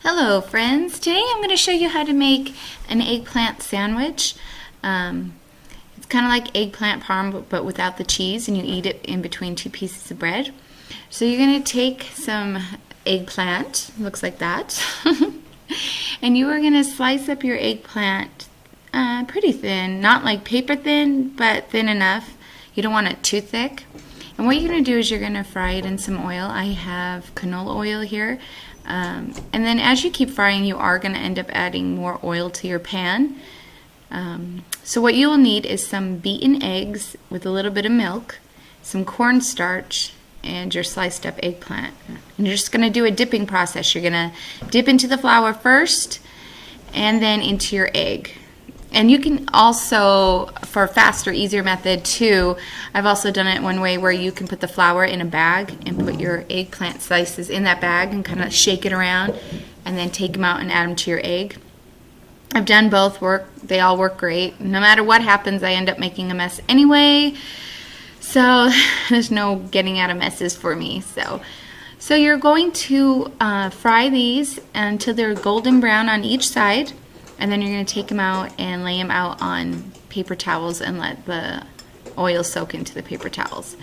Hello friends, today I'm going to show you how to make an eggplant sandwich. It's kind of like eggplant parm but without the cheese, and you eat it in between two pieces of bread. So you're going to take some eggplant, looks like that, and you are going to slice up your eggplant pretty thin, not like paper thin, but thin enough. You don't want it too thick. And what you're going to do is you're going to fry it in some oil. I have canola oil here. And then as you keep frying, you are going to end up adding more oil to your pan. So what you will need is some beaten eggs with a little bit of milk, some cornstarch, and your sliced up eggplant. And you're just going to do a dipping process. You're going to dip into the flour first and then into your egg. And you can also, for a faster, easier method too, I've also done it one way where you can put the flour in a bag and put your eggplant slices in that bag and kind of shake it around and then take them out and add them to your egg. I've done both, they all work great. No matter what happens, I end up making a mess anyway. So there's no getting out of messes for me. So you're going to fry these until they're golden brown on each side. And then you're going to take them out and lay them out on paper towels and let the oil soak into the paper towels.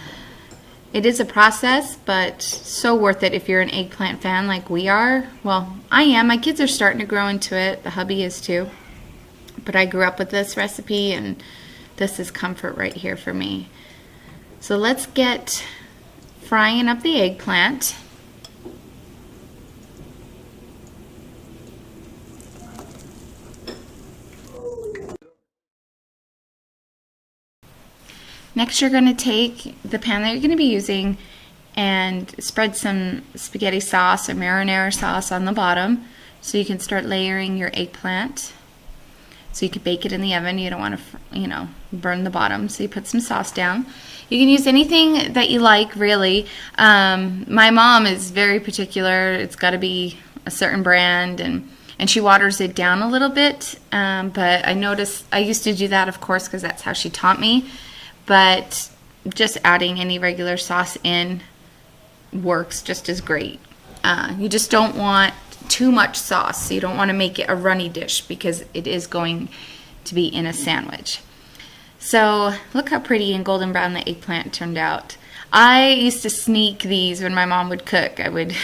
It is a process, but so worth it if you're an eggplant fan like we are. Well, I am. My kids are starting to grow into it. The hubby is too. But I grew up with this recipe, and this is comfort right here for me. So let's get frying up the eggplant. Next, you're going to take the pan that you're going to be using and spread some spaghetti sauce or marinara sauce on the bottom so you can start layering your eggplant. So you can bake it in the oven. You don't want to, burn the bottom. So you put some sauce down. You can use anything that you like, really. My mom is very particular. It's got to be a certain brand, and she waters it down a little bit. But I noticed, I used to do that, of course, because that's how she taught me. But just adding any regular sauce in works just as great. You just don't want too much sauce. So you don't want to make it a runny dish because it is going to be in a sandwich. So look how pretty and golden brown the eggplant turned out. I used to sneak these when my mom would cook. I would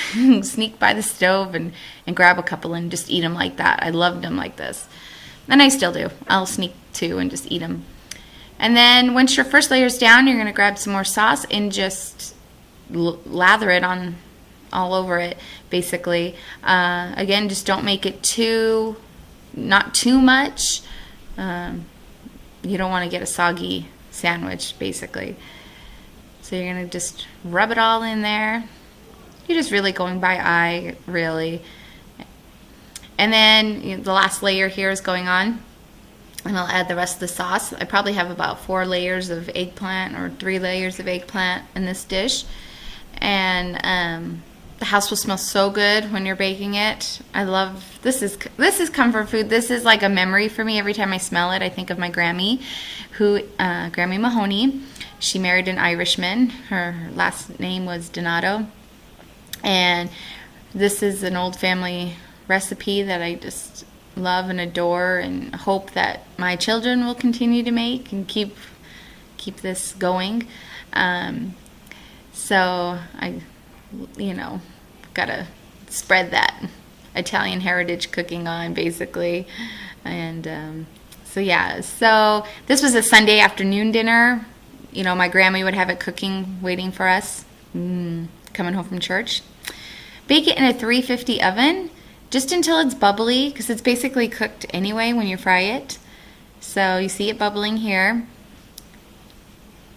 sneak by the stove and grab a couple and just eat them like that. I loved them like this. And I still do. I'll sneak two and just eat them. And then once your first layer's down, you're going to grab some more sauce and just lather it on all over it, basically. Again, just don't make it not too much. You don't want to get a soggy sandwich, basically. So you're going to just rub it all in there. You're just really going by eye, really. And then the last layer here is going on. And I'll add the rest of the sauce. I probably have about 4 layers of eggplant or 3 layers of eggplant in this dish. And the house will smell so good when you're baking it. I love, this is comfort food. This is like a memory for me. Every time I smell it, I think of my Grammy, Grammy Mahoney. She married an Irishman. Her last name was Donato. And this is an old family recipe that I just love and adore and hope that my children will continue to make and keep this going. So I, gotta spread that Italian heritage cooking on, basically. And so this was a Sunday afternoon dinner. My Grammy would have it cooking, waiting for us, coming home from church. Bake it in a 350 oven. Just until it's bubbly, because it's basically cooked anyway when you fry it. So you see it bubbling here.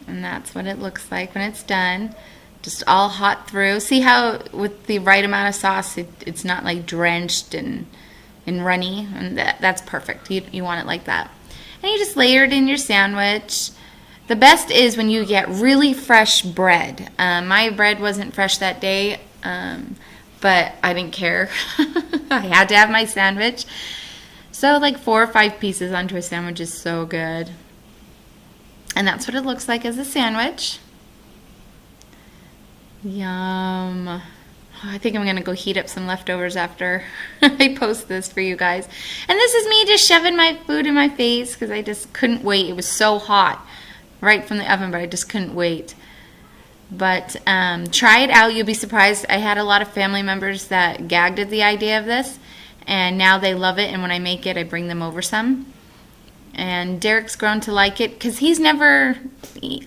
And that's what it looks like when it's done. Just all hot through. See how with the right amount of sauce, it's not like drenched and runny. And that's perfect. You want it like that. And you just layer it in your sandwich. The best is when you get really fresh bread. My bread wasn't fresh that day. But I didn't care. I had to have my sandwich. So like 4 or 5 pieces onto a sandwich is so good. And that's what it looks like as a sandwich. Yum. I think I'm going to go heat up some leftovers after I post this for you guys. And this is me just shoving my food in my face because I just couldn't wait. It was so hot right from the oven, but I just couldn't wait. But try it out. You'll be surprised. I had a lot of family members that gagged at the idea of this, and now they love it. And when I make it, I bring them over some. And Derek's grown to like it because he's never...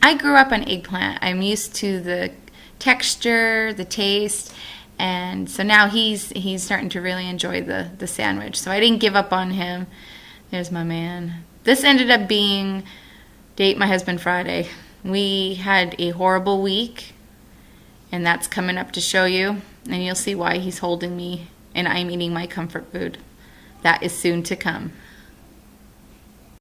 I grew up on eggplant. I'm used to the texture, the taste, and so now he's starting to really enjoy the sandwich. So I didn't give up on him. There's my man. This ended up being Date My Husband Friday. We had a horrible week, and that's coming up to show you, and you'll see why he's holding me and I'm eating my comfort food. That is soon to come.